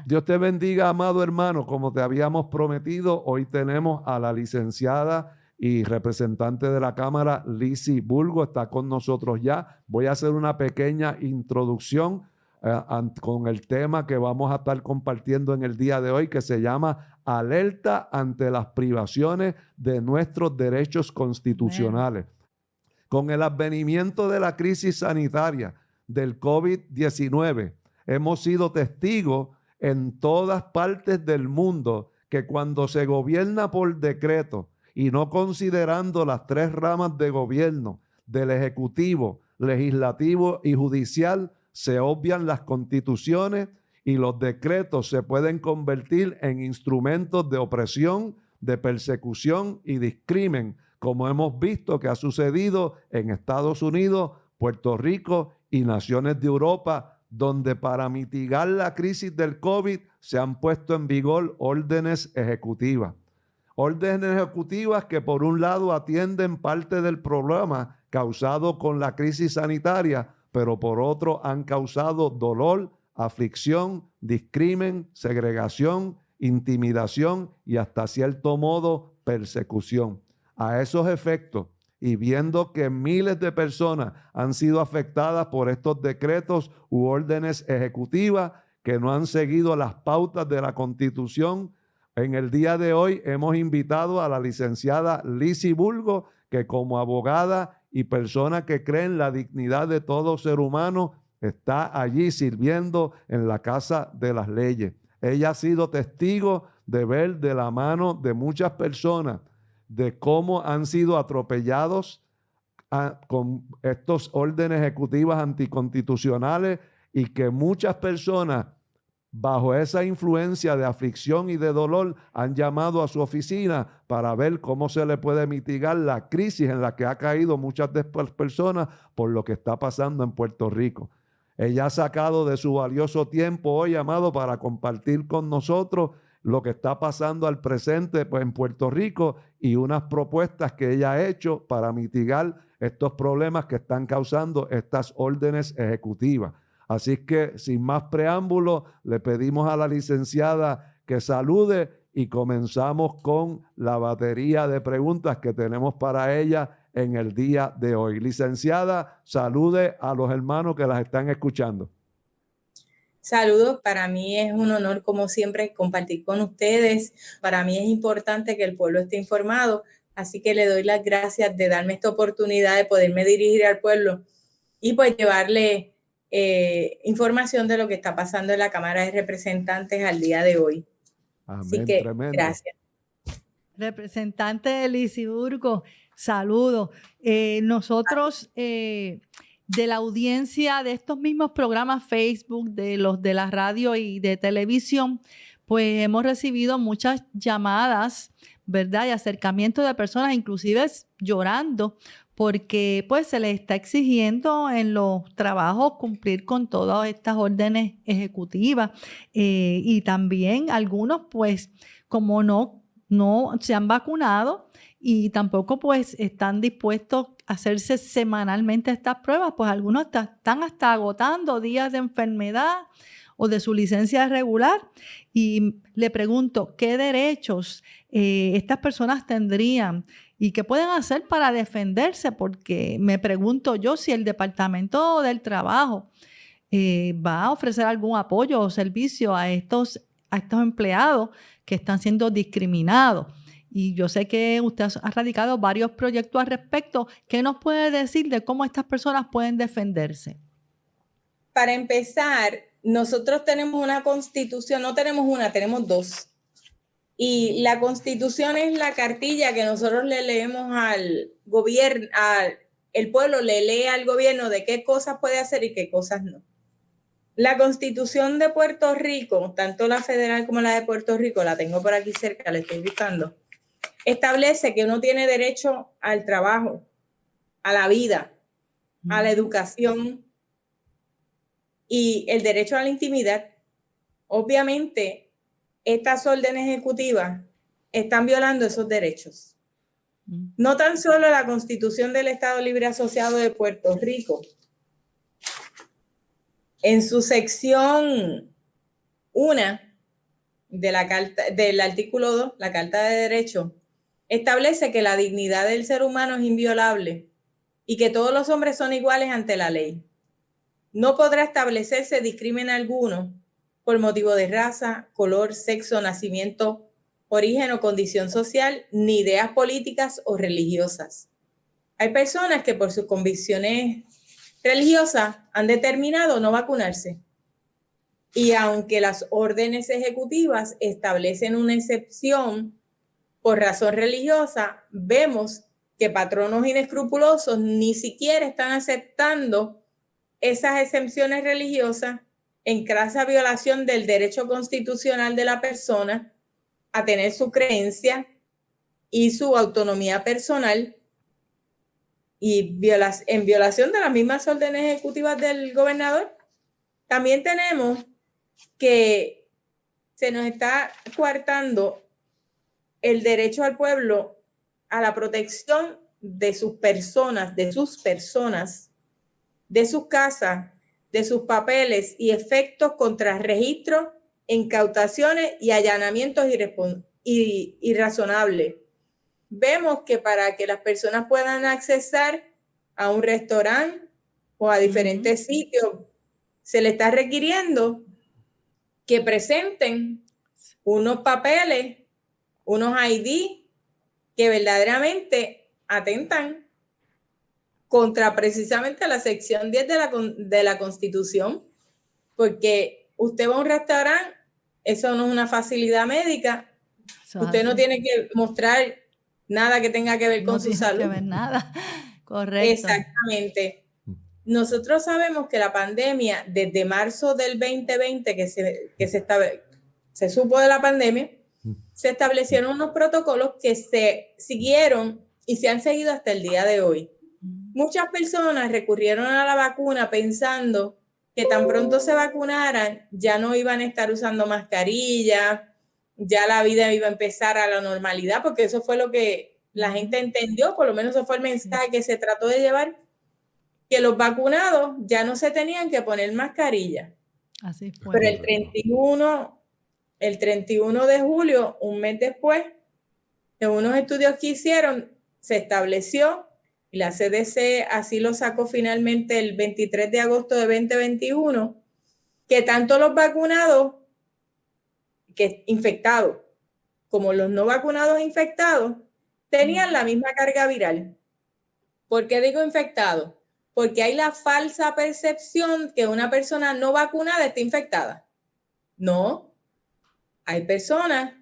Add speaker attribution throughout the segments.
Speaker 1: Dios te bendiga, amado hermano. Como te habíamos prometido, hoy tenemos a la licenciada y representante de la Cámara, Lizy Bulgo, está con nosotros ya. Voy a hacer una pequeña introducción con el tema que vamos a estar compartiendo en el día de hoy, que se llama Alerta ante las privaciones de nuestros derechos constitucionales. Con el advenimiento de la crisis sanitaria del COVID-19, hemos sido testigos en todas partes del mundo que cuando se gobierna por decreto y no considerando las tres ramas de gobierno, del ejecutivo, legislativo y judicial, se obvian las constituciones y los decretos se pueden convertir en instrumentos de opresión, de persecución y discrimen, como hemos visto que ha sucedido en Estados Unidos, Puerto Rico y naciones de Europa, donde para mitigar la crisis del COVID se han puesto en vigor órdenes ejecutivas. Órdenes ejecutivas que por un lado atienden parte del problema causado con la crisis sanitaria, pero por otro han causado dolor, aflicción, discrimen, segregación, intimidación y hasta cierto modo persecución. A esos efectos, y viendo que miles de personas han sido afectadas por estos decretos u órdenes ejecutivas que no han seguido las pautas de la Constitución, en el día de hoy hemos invitado a la licenciada Lizy Bulgo, que como abogada y persona que cree en la dignidad de todo ser humano, está allí sirviendo en la Casa de las Leyes. Ella ha sido testigo de ver de la mano de muchas personas de cómo han sido atropellados con estos órdenes ejecutivas anticonstitucionales y que muchas personas bajo esa influencia de aflicción y de dolor han llamado a su oficina para ver cómo se le puede mitigar la crisis en la que ha caído muchas de estas personas por lo que está pasando en Puerto Rico. Ella ha sacado de su valioso tiempo hoy, amado, para compartir con nosotros lo que está pasando al presente pues, en Puerto Rico y unas propuestas que ella ha hecho para mitigar estos problemas que están causando estas órdenes ejecutivas. Así que, sin más preámbulos, le pedimos a la licenciada que salude y comenzamos con la batería de preguntas que tenemos para ella en el día de hoy. Licenciada, salude a los hermanos que las están escuchando.
Speaker 2: Saludos, para mí es un honor, como siempre, compartir con ustedes. Para mí es importante que el pueblo esté informado, así que le doy las gracias de darme esta oportunidad de poderme dirigir al pueblo y pues llevarle información de lo que está pasando en la Cámara de Representantes al día de hoy.
Speaker 1: Amén,
Speaker 2: así que,
Speaker 1: tremendo.
Speaker 2: Gracias.
Speaker 3: Representante Lizy Bulgo, saludos. Nosotros... de la audiencia de estos mismos programas Facebook, de los de la radio y de televisión, pues hemos recibido muchas llamadas, ¿verdad? Y acercamientos de personas, inclusive llorando, porque pues se les está exigiendo en los trabajos cumplir con todas estas órdenes ejecutivas. Y también algunos, pues, como no se han vacunado y tampoco pues están dispuestos a hacerse semanalmente estas pruebas, pues algunos están hasta agotando días de enfermedad o de su licencia regular. Y le pregunto, ¿qué derechos estas personas tendrían y qué pueden hacer para defenderse? Porque me pregunto yo si el Departamento del Trabajo va a ofrecer algún apoyo o servicio a estos empleados que están siendo discriminados. Y yo sé que usted ha radicado varios proyectos al respecto. ¿Qué nos puede decir de cómo estas personas pueden defenderse?
Speaker 2: Para empezar, nosotros tenemos una constitución, no tenemos una, tenemos dos. Y la constitución es la cartilla que nosotros le leemos al gobierno, el pueblo le lee al gobierno de qué cosas puede hacer y qué cosas no. La Constitución de Puerto Rico, tanto la federal como la de Puerto Rico, la tengo por aquí cerca, la estoy buscando, establece que uno tiene derecho al trabajo, a la vida, a la educación y el derecho a la intimidad. Obviamente, estas órdenes ejecutivas están violando esos derechos. No tan solo la Constitución del Estado Libre Asociado de Puerto Rico, en su sección 1, de la carta, del artículo 2, la Carta de Derechos, establece que la dignidad del ser humano es inviolable y que todos los hombres son iguales ante la ley. No podrá establecerse discrimen alguno por motivo de raza, color, sexo, nacimiento, origen o condición social, ni ideas políticas o religiosas. Hay personas que por sus convicciones religiosas han determinado no vacunarse. Y aunque las órdenes ejecutivas establecen una excepción por razón religiosa, vemos que patronos inescrupulosos ni siquiera están aceptando esas excepciones religiosas en crasa violación del derecho constitucional de la persona a tener su creencia y su autonomía personal, y en violación de las mismas órdenes ejecutivas del gobernador. También tenemos que se nos está coartando el derecho al pueblo a la protección de sus personas, de sus casas, de sus papeles y efectos contra registros, incautaciones y allanamientos irrazonables. Vemos que para que las personas puedan accesar a un restaurante o a diferentes sitios, se le está requiriendo que presenten unos papeles, unos ID que verdaderamente atentan contra precisamente la sección 10 de la Constitución, porque usted va a un restaurante, eso no es una facilidad médica, usted no tiene que mostrar nada que tenga que ver con su salud.
Speaker 3: No tiene que ver nada, correcto.
Speaker 2: Exactamente. Nosotros sabemos que la pandemia, desde marzo del 2020, que se supo de la pandemia, se establecieron unos protocolos que se siguieron y se han seguido hasta el día de hoy. Muchas personas recurrieron a la vacuna pensando que tan pronto se vacunaran, ya no iban a estar usando mascarilla, ya la vida iba a empezar a la normalidad, porque eso fue lo que la gente entendió, por lo menos eso fue el mensaje que se trató de llevar, que los vacunados ya no se tenían que poner mascarilla.
Speaker 3: Así fue.
Speaker 2: Pero el 31 de julio, un mes después, en unos estudios que hicieron, se estableció, y la CDC así lo sacó finalmente el 23 de agosto de 2021, que tanto los vacunados infectados como los no vacunados infectados tenían la misma carga viral. ¿Por qué digo infectados? Porque hay la falsa percepción que una persona no vacunada está infectada. No, hay personas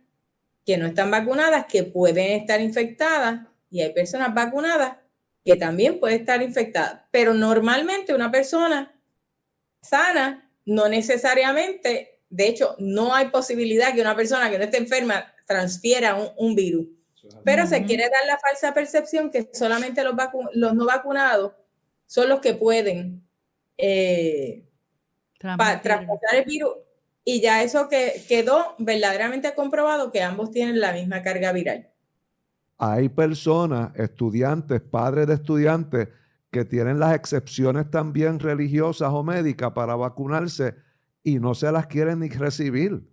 Speaker 2: que no están vacunadas que pueden estar infectadas y hay personas vacunadas que también pueden estar infectadas. Pero normalmente una persona sana no necesariamente, de hecho, no hay posibilidad que una persona que no esté enferma transfiera un virus. Pero se quiere dar la falsa percepción que solamente los no vacunados son los que pueden traspasar el virus, y ya eso quedó verdaderamente comprobado que ambos tienen la misma carga viral.
Speaker 1: Hay personas, estudiantes, padres de estudiantes, que tienen las excepciones también religiosas o médicas para vacunarse y no se las quieren ni recibir.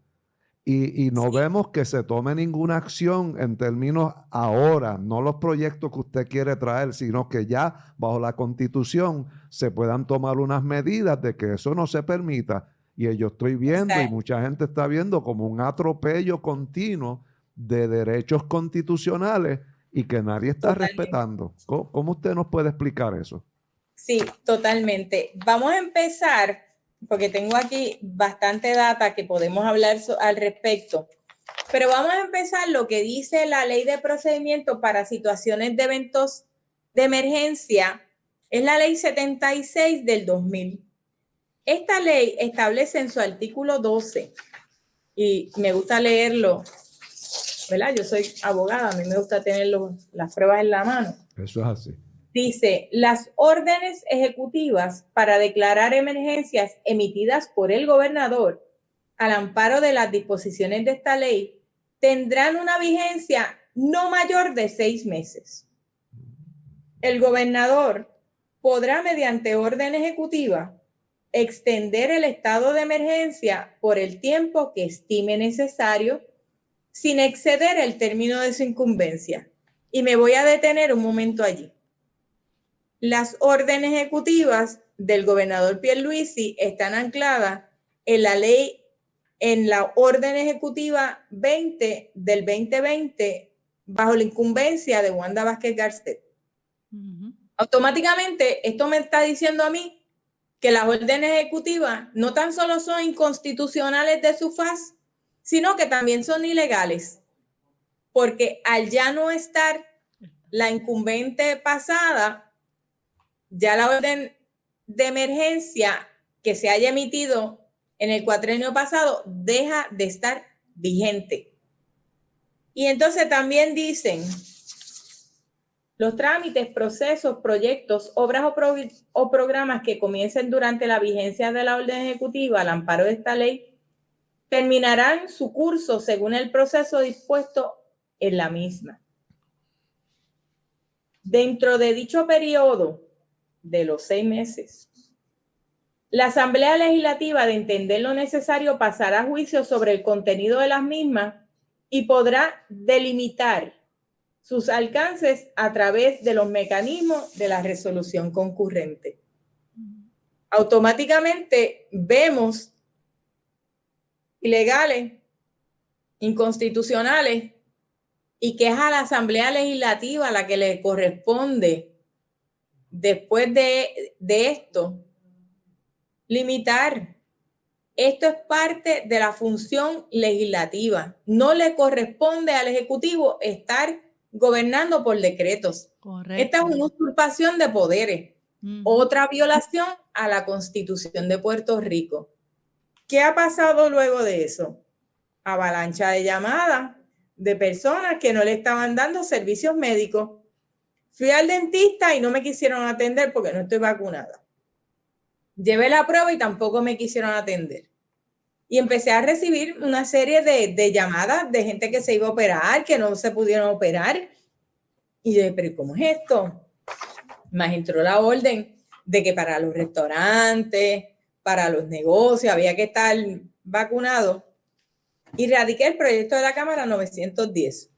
Speaker 1: Y no vemos que se tome ninguna acción en términos ahora, no los proyectos que usted quiere traer, sino que ya bajo la Constitución se puedan tomar unas medidas de que eso no se permita. Y yo estoy viendo, y mucha gente está viendo, como un atropello continuo de derechos constitucionales y que nadie está respetando. ¿Cómo usted nos puede explicar eso?
Speaker 2: Sí, totalmente. Vamos a empezar, porque tengo aquí bastante data que podemos hablar al respecto, pero vamos a empezar lo que dice la Ley de Procedimiento para Situaciones de Eventos de Emergencia, es la Ley 76 del 2000. Esta ley establece en su artículo 12, y me gusta leerlo, ¿verdad? Yo soy abogada, a mí me gusta tener las pruebas en la mano.
Speaker 1: Eso es así.
Speaker 2: Dice, las órdenes ejecutivas para declarar emergencias emitidas por el gobernador al amparo de las disposiciones de esta ley tendrán una vigencia no mayor de 6 meses. El gobernador podrá, mediante orden ejecutiva, extender el estado de emergencia por el tiempo que estime necesario sin exceder el término de su incumbencia. Y me voy a detener un momento allí. Las órdenes ejecutivas del gobernador Pierluisi están ancladas en la ley, en la orden ejecutiva 20 del 2020, bajo la incumbencia de Wanda Vázquez Garcet. Automáticamente, esto me está diciendo a mí que las órdenes ejecutivas no tan solo son inconstitucionales de su faz, sino que también son ilegales, porque al ya no estar la incumbente pasada, ya la orden de emergencia que se haya emitido en el cuatrenio pasado deja de estar vigente. Y entonces también dicen, los trámites, procesos, proyectos, obras o programas que comiencen durante la vigencia de la orden ejecutiva al amparo de esta ley terminarán su curso según el proceso dispuesto en la misma. Dentro de dicho periodo de los 6 meses, la Asamblea Legislativa, de entender lo necesario, pasará a juicio sobre el contenido de las mismas y podrá delimitar sus alcances a través de los mecanismos de la resolución concurrente. Automáticamente vemos ilegales, inconstitucionales, y que es a la Asamblea Legislativa la que le corresponde, después de esto, limitar. Esto es parte de la función legislativa. No le corresponde al Ejecutivo estar gobernando por decretos.
Speaker 3: Correcto.
Speaker 2: Esta es una usurpación de poderes. Otra violación a la Constitución de Puerto Rico. ¿Qué ha pasado luego de eso? Avalancha de llamadas de personas que no le estaban dando servicios médicos. Fui al dentista y no me quisieron atender porque no estoy vacunada. Llevé la prueba y tampoco me quisieron atender. Y empecé a recibir una serie de llamadas de gente que se iba a operar, que no se pudieron operar. Y yo dije, ¿pero cómo es esto? Más entró la orden de que para los restaurantes, para los negocios, había que estar vacunado. Y radiqué el proyecto de la Cámara 910.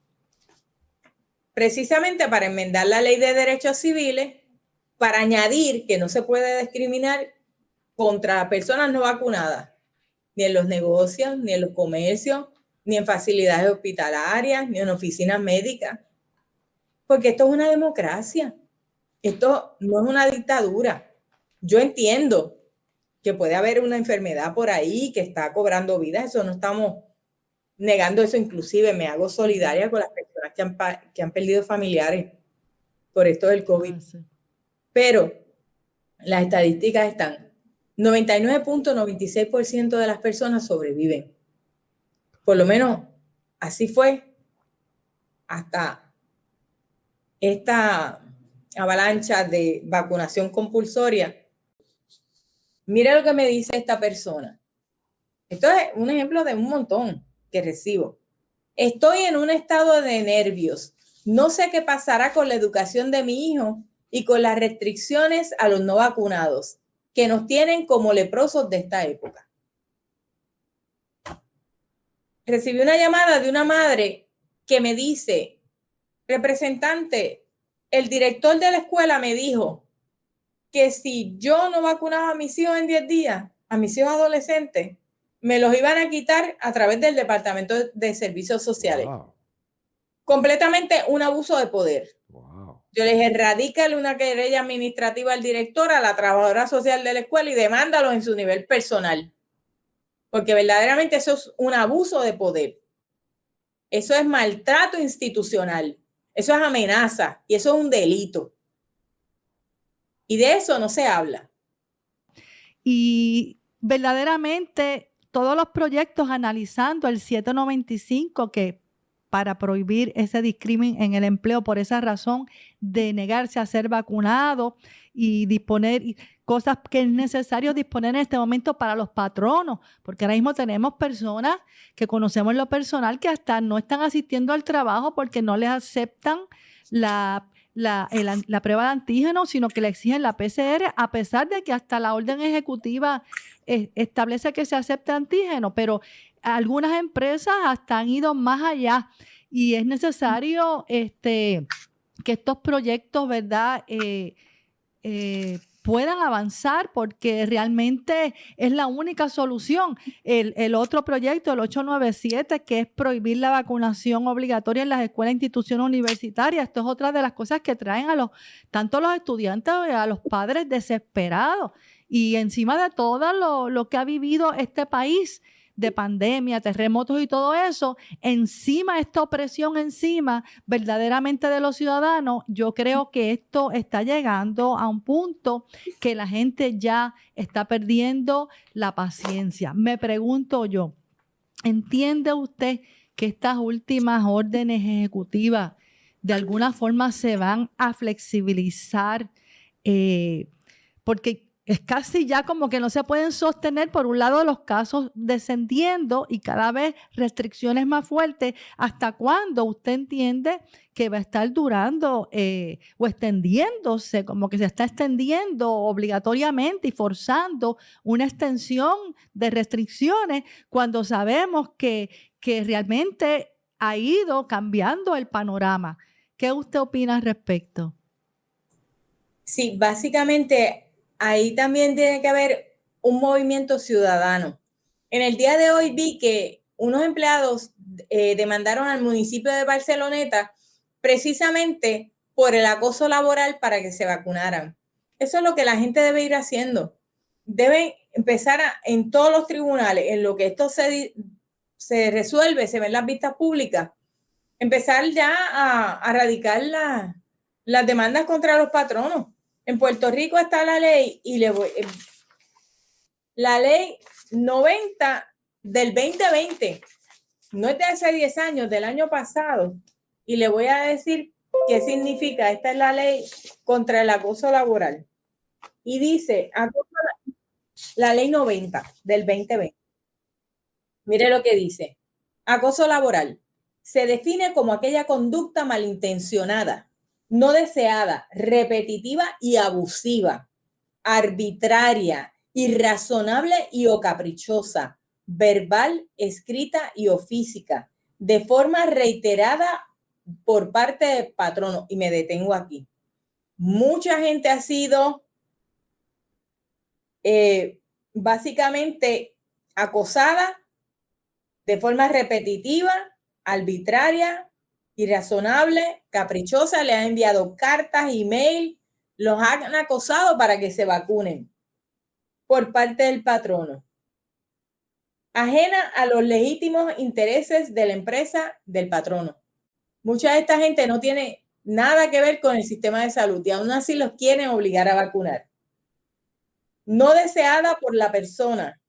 Speaker 2: Precisamente para enmendar la Ley de Derechos Civiles, para añadir que no se puede discriminar contra personas no vacunadas, ni en los negocios, ni en los comercios, ni en facilidades hospitalarias, ni en oficinas médicas. Porque esto es una democracia. Esto no es una dictadura. Yo entiendo que puede haber una enfermedad por ahí que está cobrando vidas. Eso no estamos negando eso. Inclusive me hago solidaria con las personas que han perdido familiares por esto del COVID. Pero las estadísticas están. 99.96% de las personas sobreviven. Por lo menos así fue hasta esta avalancha de vacunación compulsoria. Mira lo que me dice esta persona. Esto es un ejemplo de un montón que recibo. Estoy en un estado de nervios. No sé qué pasará con la educación de mi hijo y con las restricciones a los no vacunados, que nos tienen como leprosos de esta época. Recibí una llamada de una madre que me dice, representante, el director de la escuela me dijo que si yo no vacunaba a mis hijos en 10 días, a mis hijos adolescentes, me los iban a quitar a través del Departamento de Servicios Sociales. Wow. Completamente un abuso de poder. Wow. Yo le dije, radícale una querella administrativa al director, a la trabajadora social de la escuela y demándalo en su nivel personal. Porque verdaderamente eso es un abuso de poder. Eso es maltrato institucional. Eso es amenaza y eso es un delito. Y de eso no se habla.
Speaker 3: Y verdaderamente todos los proyectos analizando el 795 que para prohibir ese discrimen en el empleo por esa razón de negarse a ser vacunado y disponer cosas que es necesario disponer en este momento para los patronos, porque ahora mismo tenemos personas que conocemos en lo personal que hasta no están asistiendo al trabajo porque no les aceptan la prueba de antígeno, sino que le exigen la PCR, a pesar de que hasta la orden ejecutiva establece que se acepte antígeno, pero algunas empresas hasta han ido más allá y es necesario que estos proyectos, ¿verdad?, puedan avanzar, porque realmente es la única solución. El otro proyecto, el 897, que es prohibir la vacunación obligatoria en las escuelas e instituciones universitarias, esto es otra de las cosas que traen tanto a los estudiantes como a los padres desesperados. Y encima de todo lo que ha vivido este país de pandemia, terremotos y todo eso, encima esta opresión encima verdaderamente de los ciudadanos, yo creo que esto está llegando a un punto que la gente ya está perdiendo la paciencia. Me pregunto yo, ¿entiende usted que estas últimas órdenes ejecutivas de alguna forma se van a flexibilizar? Porque es casi ya como que no se pueden sostener, por un lado, los casos descendiendo y cada vez restricciones más fuertes. ¿Hasta cuándo usted entiende que va a estar durando o extendiéndose, como que se está extendiendo obligatoriamente y forzando una extensión de restricciones cuando sabemos que realmente ha ido cambiando el panorama? ¿Qué usted opina al respecto?
Speaker 2: Sí, básicamente ahí también tiene que haber un movimiento ciudadano. En el día de hoy vi que unos empleados demandaron al municipio de Barceloneta precisamente por el acoso laboral para que se vacunaran. Eso es lo que la gente debe ir haciendo. Deben empezar en todos los tribunales, en lo que esto se resuelve, se ven las vistas públicas, empezar ya a radicar las demandas contra los patronos. En Puerto Rico está la ley la ley 90 del 2020, no es de hace 10 años, del año pasado, y le voy a decir qué significa. Esta es la ley contra el acoso laboral y dice la ley 90 del 2020. Mire lo que dice: acoso laboral se define como aquella conducta malintencionada, no deseada, repetitiva y abusiva, arbitraria, irrazonable y o caprichosa, verbal, escrita y o física, de forma reiterada por parte del patrono. Y me detengo aquí. Mucha gente ha sido básicamente acosada de forma repetitiva, arbitraria, irrazonable, caprichosa. Le han enviado cartas, email, los han acosado para que se vacunen por parte del patrono, ajena a los legítimos intereses de la empresa del patrono. Mucha de esta gente no tiene nada que ver con el sistema de salud y aún así los quieren obligar a vacunar. No deseada por la persona.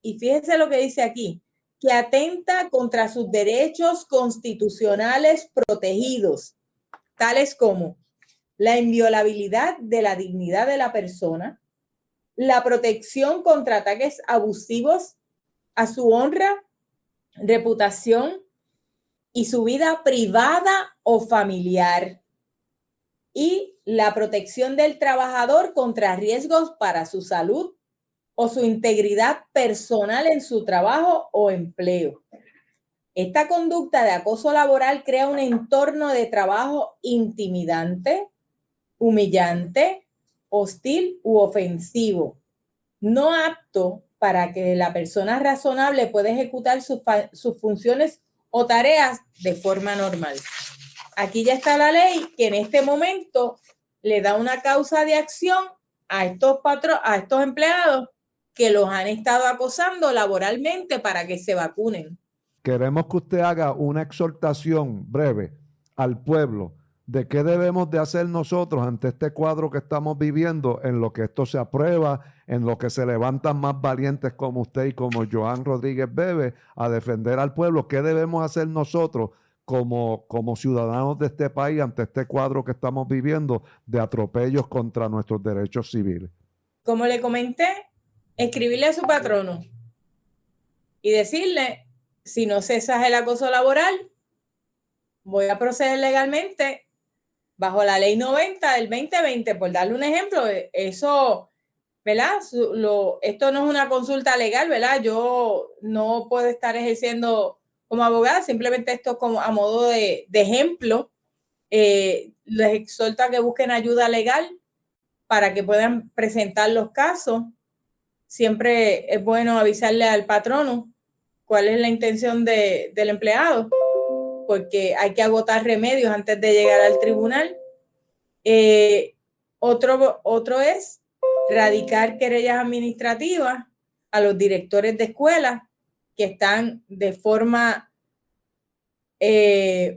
Speaker 2: Y fíjense lo que dice aquí: que atenta contra sus derechos constitucionales protegidos, tales como la inviolabilidad de la dignidad de la persona, la protección contra ataques abusivos a su honra, reputación y su vida privada o familiar, y la protección del trabajador contra riesgos para su salud o su integridad personal en su trabajo o empleo. Esta conducta de acoso laboral crea un entorno de trabajo intimidante, humillante, hostil u ofensivo, no apto para que la persona razonable pueda ejecutar sus funciones o tareas de forma normal. Aquí ya está la ley que en este momento le da una causa de acción a estos empleados que los han estado acosando laboralmente para que se vacunen.
Speaker 1: Queremos que usted haga una exhortación breve al pueblo de qué debemos de hacer nosotros ante este cuadro que estamos viviendo, en lo que esto se aprueba, en lo que se levantan más valientes como usted y como Joan Rodríguez Bebe a defender al pueblo. ¿Qué debemos hacer nosotros como ciudadanos de este país ante este cuadro que estamos viviendo de atropellos contra nuestros derechos civiles?
Speaker 2: Como le comenté, escribirle a su patrono y decirle: si no cesas el acoso laboral, voy a proceder legalmente bajo la ley 90 del 2020, por darle un ejemplo, eso, ¿verdad? Esto no es una consulta legal, ¿verdad? Yo no puedo estar ejerciendo como abogada, simplemente esto como a modo de ejemplo. Les exhorto a que busquen ayuda legal para que puedan presentar los casos. Siempre es bueno avisarle al patrono cuál es la intención del empleado, porque hay que agotar remedios antes de llegar al tribunal. Otro es radicar querellas administrativas a los directores de escuelas que están de forma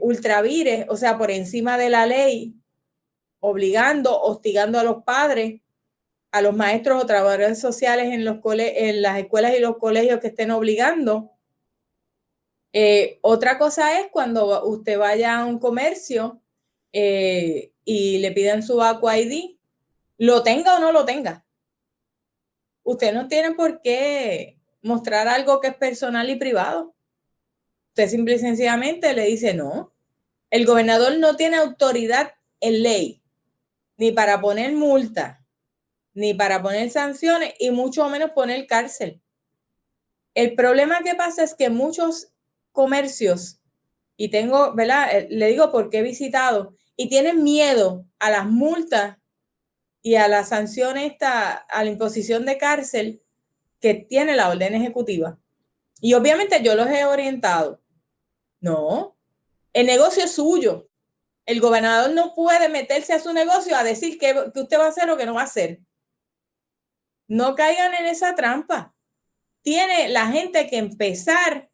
Speaker 2: ultravires, o sea, por encima de la ley, obligando, hostigando a los padres, a los maestros o trabajadores sociales en las escuelas y los colegios que estén obligando. Otra cosa es cuando usted vaya a un comercio y le piden su Aqua ID, lo tenga o no lo tenga. Usted no tiene por qué mostrar algo que es personal y privado. Usted simple y sencillamente le dice no. El gobernador no tiene autoridad en ley, ni para poner multa, ni para poner sanciones, y mucho menos poner cárcel. El problema que pasa es que muchos comercios, y tengo, ¿verdad? Le digo porque he visitado, y tienen miedo a las multas y a la sanción a la imposición de cárcel que tiene la orden ejecutiva. Y obviamente yo los he orientado. No, el negocio es suyo. El gobernador no puede meterse a su negocio a decir que usted va a hacer o que no va a hacer. No caigan en esa trampa. Tiene la gente que empezar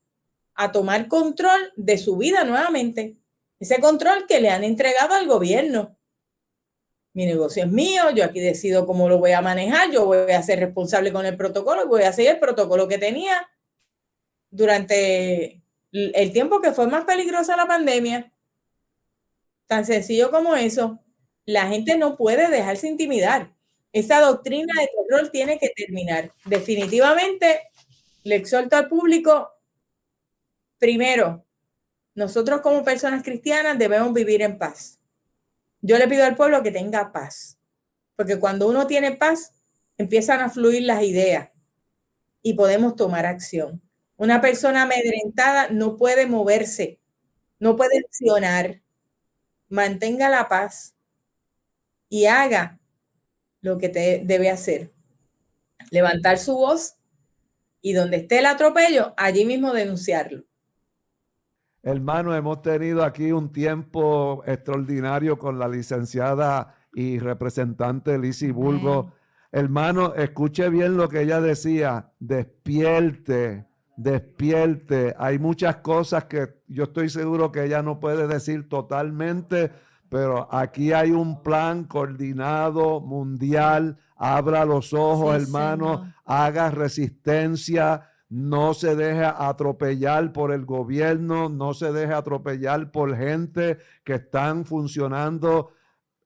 Speaker 2: a tomar control de su vida nuevamente. Ese control que le han entregado al gobierno. Mi negocio es mío, yo aquí decido cómo lo voy a manejar, yo voy a ser responsable con el protocolo, voy a seguir el protocolo que tenía durante el tiempo que fue más peligrosa la pandemia. Tan sencillo como eso. La gente no puede dejarse intimidar. Esa doctrina de terror tiene que terminar. Definitivamente, le exhorto al público, primero, nosotros como personas cristianas debemos vivir en paz. Yo le pido al pueblo que tenga paz, porque cuando uno tiene paz, empiezan a fluir las ideas y podemos tomar acción. Una persona amedrentada no puede moverse, no puede accionar. Mantenga la paz y haga lo que debe hacer. Levantar su voz y donde esté el atropello, allí mismo denunciarlo.
Speaker 1: Hermano, hemos tenido aquí un tiempo extraordinario con la licenciada y representante Lizy Bulgo. Hermano, escuche bien lo que ella decía, despierte, despierte. Hay muchas cosas que yo estoy seguro que ella no puede decir totalmente, pero aquí hay un plan coordinado mundial. Abra los ojos,
Speaker 3: Sí,
Speaker 1: hermano,
Speaker 3: Señor.
Speaker 1: haga resistencia. No se deje atropellar por el gobierno, no se deje atropellar por gente que están funcionando,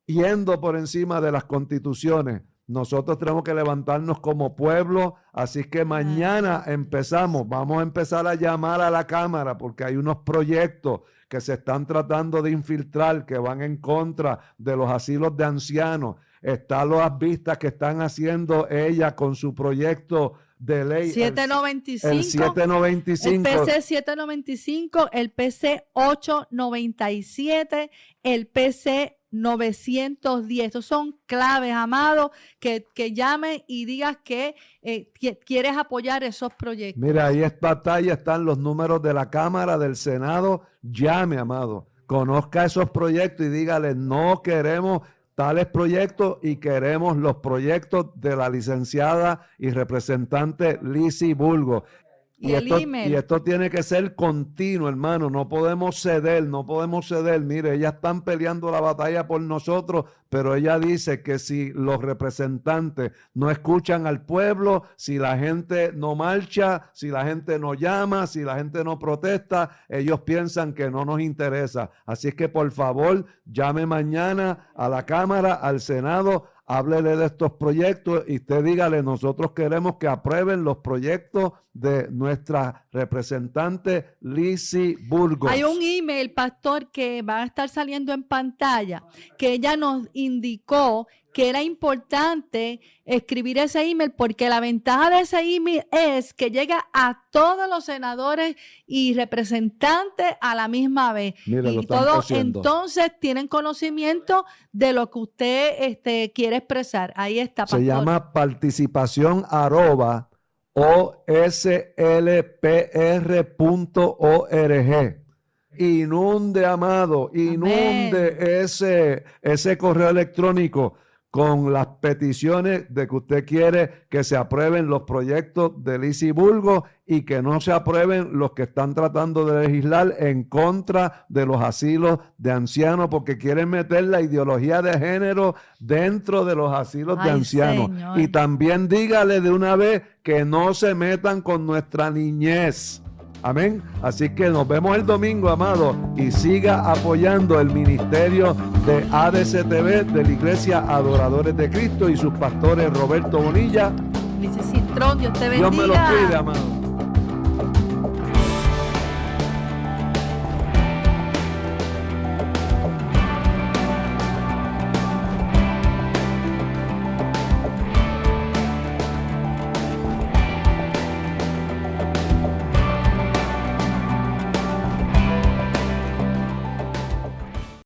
Speaker 1: yendo por encima de las constituciones. Nosotros tenemos que levantarnos como pueblo, así que mañana empezamos, vamos a empezar a llamar a la Cámara porque hay unos proyectos que se están tratando de infiltrar, que van en contra de los asilos de ancianos. Están las vistas que están haciendo ella con su proyecto de ley.
Speaker 3: 795.
Speaker 1: El 795.
Speaker 3: El PC 795, el PC 897, el PC 910. Estos son claves, amado, que llamen y digas que quieres apoyar esos proyectos.
Speaker 1: Mira, ahí en pantalla están los números de la Cámara, del Senado. Llame, amado. Conozca esos proyectos y dígale, no queremos tales proyectos y queremos los proyectos de la licenciada y representante Lizy Bulgo. Y esto tiene que ser continuo, hermano. No podemos ceder, no podemos ceder. Mire, ellas están peleando la batalla por nosotros, pero ella dice que si los representantes no escuchan al pueblo, si la gente no marcha, si la gente no llama, si la gente no protesta, ellos piensan que no nos interesa. Así es que, por favor, llame mañana a la Cámara, al Senado, háblele de estos proyectos y usted dígale, nosotros queremos que aprueben los proyectos de nuestra representante Lizy Burgos.
Speaker 3: Hay un email, pastor, que va a estar saliendo en pantalla, que ella nos indicó que era importante escribir ese email porque la ventaja de ese email es que llega a todos los senadores y representantes a la misma vez.
Speaker 1: Mire, lo
Speaker 3: y
Speaker 1: están
Speaker 3: todos
Speaker 1: cosiendo.
Speaker 3: entonces tienen conocimiento de lo que usted quiere expresar. Ahí está, pastor.
Speaker 1: Se llama participación@oslpr.org. Inunde, amado, inunde ese correo electrónico con las peticiones de que usted quiere que se aprueben los proyectos de Lizy Burgos y que no se aprueben los que están tratando de legislar en contra de los asilos de ancianos porque quieren meter la ideología de género dentro de los asilos de ancianos.
Speaker 3: Señor.
Speaker 1: Y también dígale de una vez que no se metan con nuestra niñez. Amén. Así que nos vemos el domingo, amado, y siga apoyando el ministerio de ADC-TV de la Iglesia Adoradores de Cristo y sus pastores Roberto Bonilla.
Speaker 3: Lizy Cintrón, Dios te bendiga.
Speaker 1: Dios me los cuide, amado.